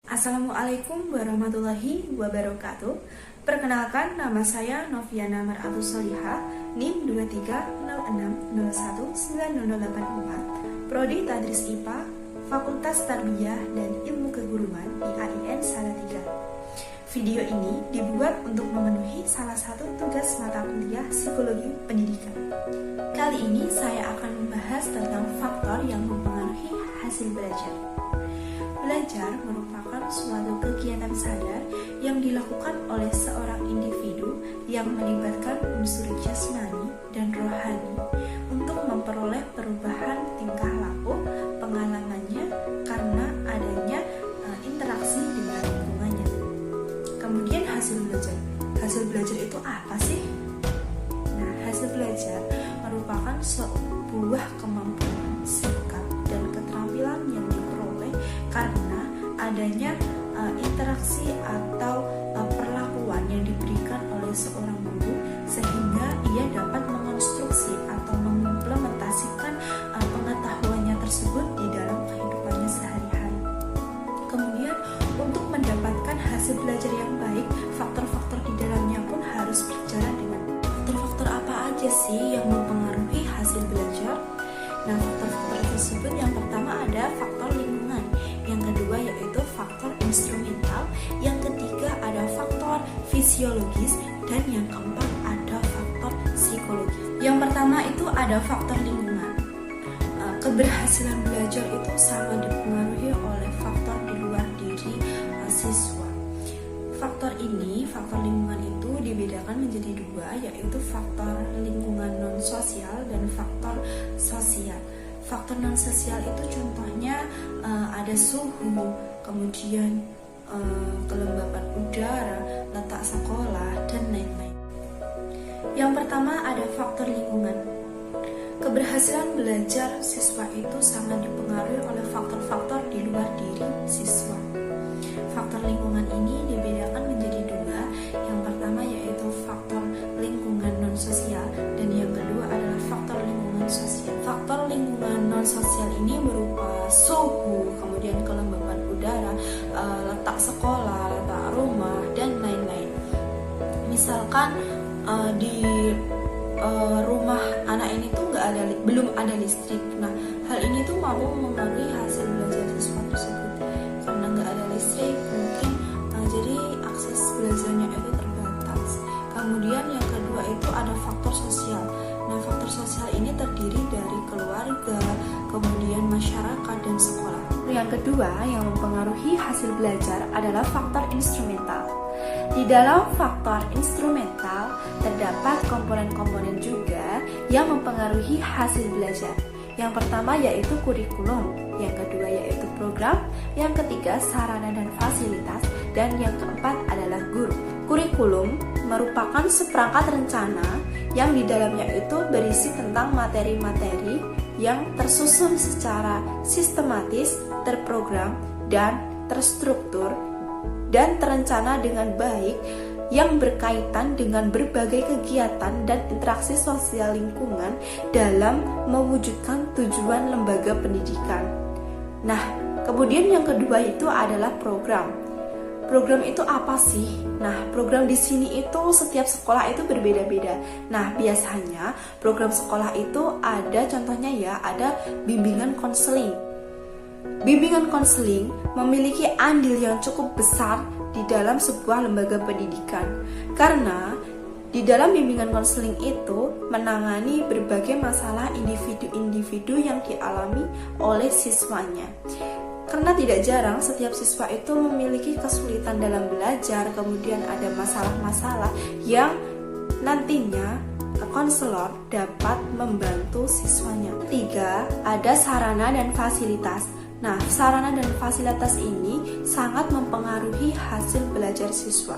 Assalamualaikum warahmatullahi wabarakatuh. Perkenalkan, nama saya Noviana Maratus Solihah, NIM 2306019084, Prodi Tadris IPA, Fakultas Tarbiyah dan Ilmu Keguruan IAIN Salatiga. Video ini dibuat untuk memenuhi salah satu tugas mata kuliah Psikologi Pendidikan. Kali ini saya akan membahas tentang faktor yang mempengaruhi hasil belajar. Belajar merupakan suatu kegiatan sadar yang dilakukan oleh seorang individu yang melibatkan unsur jasmani dan rohani untuk memperoleh perubahan tingkah laku pengalamannya karena adanya interaksi dengan lingkungannya. Kemudian hasil belajar. Hasil belajar itu apa sih? Nah, hasil belajar merupakan sebuah kemampuan, sikap, dan keterampilan yang diperoleh karena adanya interaksi atau perlakuan yang diberikan oleh seorang guru sehingga ia dapat mengonstruksi atau mengimplementasikan pengetahuannya tersebut di dalam kehidupannya sehari-hari. Kemudian untuk mendapatkan hasil belajar yang baik, faktor-faktor di dalamnya pun harus berjalan dengan faktor-faktor apa aja sih yang mempengaruhi hasil belajar? Nah, faktor-faktor tersebut yang pertama ada faktor lingkungan, yang kedua yaitu faktor instrumental, yang ketiga ada faktor fisiologis, dan yang keempat ada faktor psikologis. Yang pertama itu ada faktor lingkungan. Keberhasilan belajar itu sangat dipengaruhi oleh faktor di luar diri siswa. Faktor lingkungan itu dibedakan menjadi dua, yaitu faktor lingkungan non-sosial dan faktor sosial. Faktor non-sosial itu contohnya ada suhu, kemudian kelembapan udara, letak sekolah, dan lain-lain. Yang pertama ada faktor lingkungan. Keberhasilan belajar siswa itu sangat dipengaruhi oleh faktor-faktor di luar diri siswa. Faktor lingkungan ini dibedakan menjadi dua. Yang pertama yaitu faktor lingkungan non-sosial dan yang kedua adalah faktor lingkungan sosial. Faktor lingkungan non-sosial ini berupa suhu, kemudian kelembapan udara, letak sekolah, letak rumah, dan lain-lain. Misalkan di rumah anak ini tuh belum ada listrik. Nah, hal ini tuh mampu mempengaruhi hasil belajar siswa tersebut. Karena nggak ada listrik, mungkin jadi akses belajarnya itu terbatas. Kemudian yang kedua itu ada faktor sosial. Nah, faktor sosial ini terdiri dari keluarga, kemudian masyarakat, dan sekolah. Yang kedua yang mempengaruhi hasil belajar adalah faktor instrumental. Di dalam faktor instrumental terdapat komponen-komponen juga yang mempengaruhi hasil belajar. Yang pertama yaitu kurikulum, yang kedua yaitu program, yang ketiga sarana dan fasilitas, dan yang keempat adalah guru. Kurikulum merupakan seperangkat rencana yang di dalamnya itu berisi tentang materi-materi yang tersusun secara sistematis, terprogram, dan terstruktur dan terencana dengan baik yang berkaitan dengan berbagai kegiatan dan interaksi sosial lingkungan dalam mewujudkan tujuan lembaga pendidikan. Nah, kemudian yang kedua itu adalah program. Program itu apa sih? Nah, program di sini itu setiap sekolah itu berbeda-beda. Nah, biasanya program sekolah itu ada contohnya ya, ada bimbingan konseling. Bimbingan konseling memiliki andil yang cukup besar di dalam sebuah lembaga pendidikan karena di dalam bimbingan konseling itu menangani berbagai masalah individu-individu yang dialami oleh siswanya. Karena tidak jarang setiap siswa itu memiliki kesulitan dalam belajar, kemudian ada masalah-masalah yang nantinya konselor dapat membantu siswanya. Ketiga, ada sarana dan fasilitas. Nah, sarana dan fasilitas ini sangat mempengaruhi hasil belajar siswa.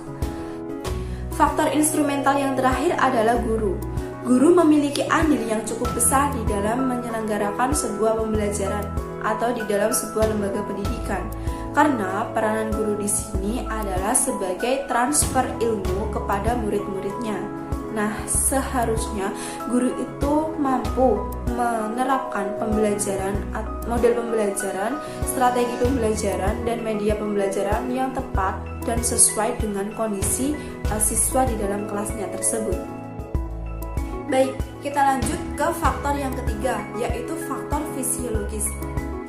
Faktor instrumental yang terakhir adalah guru. Guru memiliki andil yang cukup besar di dalam menyelenggarakan sebuah pembelajaran atau di dalam sebuah lembaga pendidikan. Karena peranan guru di sini adalah sebagai transfer ilmu kepada murid-muridnya. Nah, seharusnya guru itu mampu menerapkan model pembelajaran, strategi pembelajaran, dan media pembelajaran yang tepat dan sesuai dengan kondisi siswa di dalam kelasnya tersebut. Baik, kita lanjut ke faktor yang ketiga, yaitu faktor fisiologis.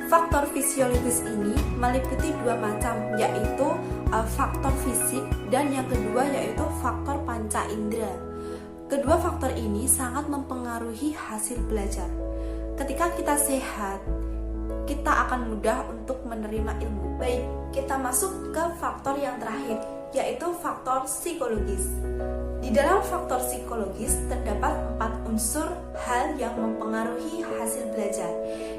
Faktor fisiologis ini meliputi dua macam, yaitu faktor fisik dan yang kedua yaitu faktor panca indera. Kedua faktor ini sangat mempengaruhi hasil belajar. Ketika kita sehat, kita akan mudah untuk menerima ilmu. Baik, kita masuk ke faktor yang terakhir, yaitu faktor psikologis. Di dalam faktor psikologis terdapat 4 unsur hal yang mempengaruhi hasil belajar.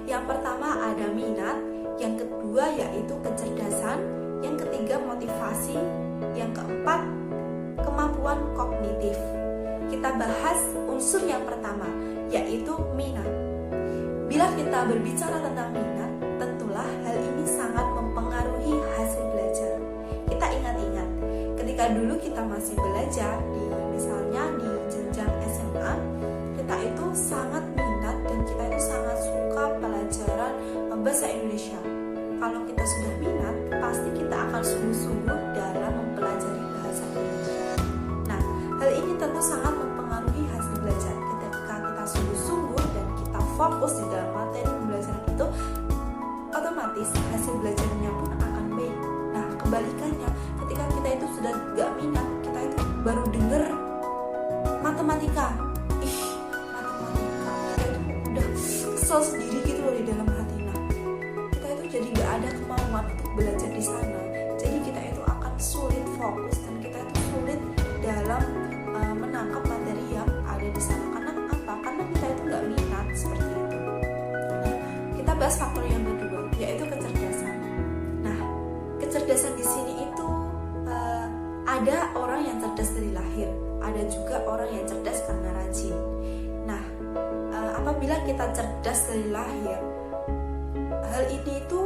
Yang pertama ada minat, yang kedua yaitu kecerdasan, yang ketiga motivasi, yang keempat kemampuan kognitif. Kita bahas unsur yang pertama, yaitu minat. Bila kita berbicara tentang minat, tentulah hal ini sangat mempengaruhi hasil belajar. Kita ingat-ingat, ketika dulu kita masih belajar misalnya di jenjang SMA, kita itu sangat minat dan kita itu sangat suka pelajaran bahasa Indonesia. Kalau kita sudah minat, pasti kita akan sungguh-sungguh dalam mempelajari bahasa Indonesia. Nah, hal ini tentu sangat mempengaruhi hasil belajar. Ketika kita sungguh-sungguh dan kita fokus di dalam materi pembelajaran itu, otomatis hasil belajarnya pun akan baik. Nah, kebalikannya, ketika kita itu sudah gak minat, kita itu baru dengar matematika, matematika, kita itu udah kesel sendiri gitu loh di dalam hati. Nah, kita itu jadi gak ada kemauan untuk belajar di sana. Jadi kita itu akan sulit fokus dan kita itu sulit dalam menangkap materi yang ada di sana. Karena apa? Karena kita itu gak minat seperti itu. Nah, kita bahas faktor yang kedua, yaitu kecerdasan. Nah, kecerdasan di sini itu ada orang yang cerdas dari lahir, ada juga orang yang cerdas karena rajin. Nah, apabila kita cerdas dari lahir, hal ini itu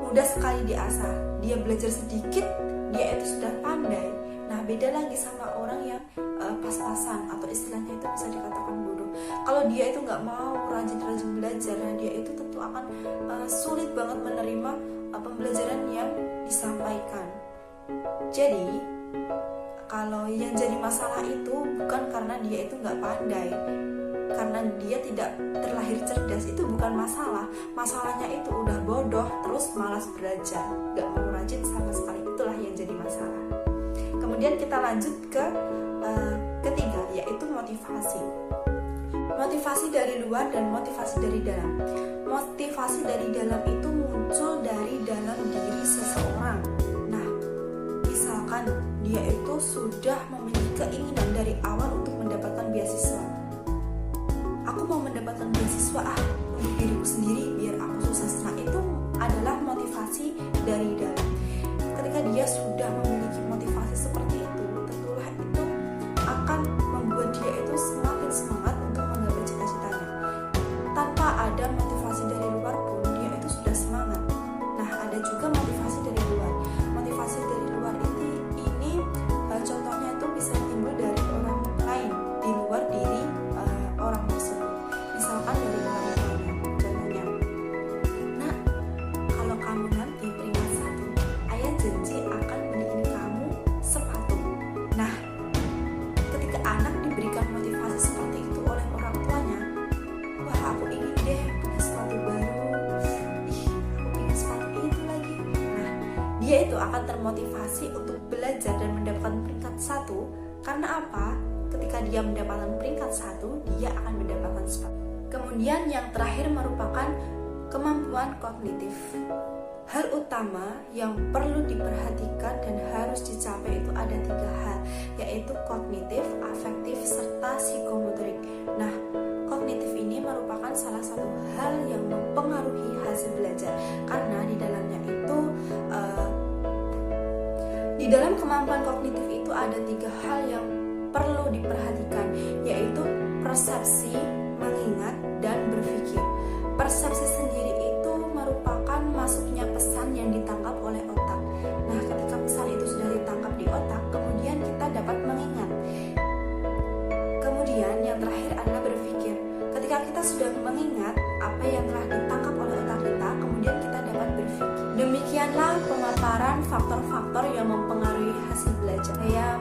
mudah sekali diasah. Dia belajar sedikit, dia itu sudah pandai. Nah, beda lagi sama orang yang pas-pasan atau istilahnya itu bisa dikatakan bodoh. Kalau dia itu nggak mau rajin-rajin belajar, nah dia itu tentu akan sulit banget menerima pembelajaran yang disampaikan. Jadi, kalau yang jadi masalah itu bukan karena dia itu nggak pandai, karena dia tidak terlahir cerdas, itu bukan masalah. Masalahnya itu udah bodoh, terus malas belajar, nggak mau rajin sama sekali. Itulah yang jadi masalah. Kemudian kita lanjut ke ketiga, yaitu motivasi. Motivasi dari luar dan motivasi dari dalam. Motivasi dari dalam itu muncul dari dalam diri seseorang. Nah, misalkan dia itu sudah memiliki keinginan dari awal untuk mendapatkan beasiswa. Aku mau mendapatkan beasiswa untuk diriku sendiri biar aku sukses. Nah, itu adalah motivasi dari dalam. Ketika dia sudah memiliki motivasi seperti itu, tentulah itu akan membuat dia itu semakin semangat untuk menggapai cita-citanya. Tanpa ada motivasi dari luar pun dia itu sudah semangat. Nah, ada juga motivasi dari luar. Motivasi dari luar ini contohnya itu bisa timbul dari orang lain di luar diri orang tersebut. Misalkan dari orang tuanya. Contohnya, nah, kalau kamu nanti peringkat 1, ayah janji akan beliin kamu sepatu. Nah, ketika anak diberikan motivasi seperti itu oleh orang tuanya, wah, aku ingin deh punya sepatu baru, aku ingin sepatu itu lagi. Nah, dia itu akan termotivasi untuk belajar dan mendapatkan peringkat 1. Karena apa? Ketika dia mendapatkan peringkat 1, dia akan mendapatkan sepatu. Kemudian yang terakhir merupakan kemampuan kognitif. Hal utama yang perlu diperhatikan dan harus dicapai itu ada 3 hal, yaitu kognitif, afektif, serta psikomotorik. Nah, kognitif ini merupakan salah satu hal yang mempengaruhi hasil belajar, karena di dalamnya itu di dalam kemampuan kognitif itu ada 3 hal yang perlu diperhatikan, yaitu persepsi, mengingat, dan berpikir. Persepsi sendiri itu merupakan masuknya pesan yang ditangkap oleh otak. Nah, ketika pesan itu sudah ditangkap di otak, kemudian kita dapat mengingat. Kemudian yang terakhir adalah berpikir. Ketika pemaparan faktor-faktor yang mempengaruhi hasil belajar. Saya